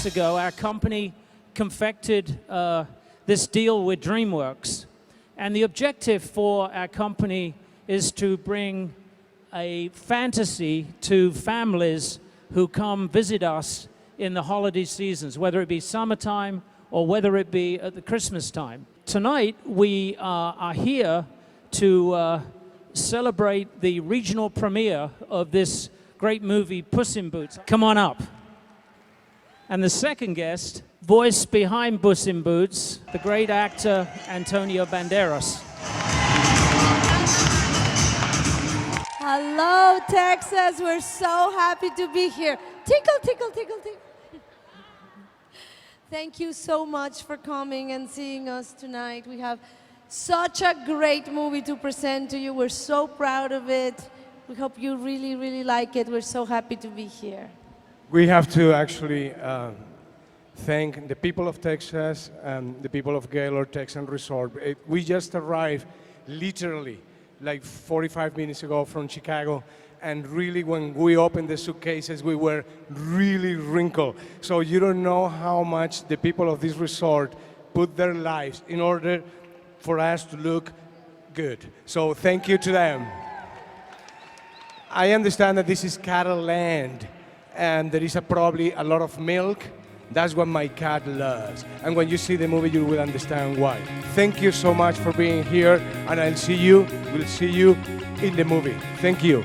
weeks ago, our company confected this deal with DreamWorks. And the objective for our company is to bring a fantasy to families who come visit us in the holiday seasons, whether it be summertime or whether it be at the Christmas time. Tonight, we are here to celebrate the regional premiere of this great movie, Puss in Boots. Come on up. And the second guest, voice behind Puss in Boots, the great actor Antonio Banderas. Hello, Texas. We're so happy to be here. Tickle, tickle, tickle, tickle. Thank you so much for coming and seeing us tonight. We have such a great movie to present to you. We're so proud of it. We hope you really, really like it. We're so happy to be here. We have to actually thank the people of Texas and the people of Gaylord Texan Resort. We just arrived literally like 45 minutes ago from Chicago, and really when we opened the suitcases, we were really wrinkled. So you don't know how much the people of this resort put their lives in order for us to look good. So thank you to them. I understand that this is cattle land, and there is probably a lot of milk. That's what my cat loves. And when you see the movie, you will understand why. Thank you so much for being here, and we'll see you in the movie. Thank you.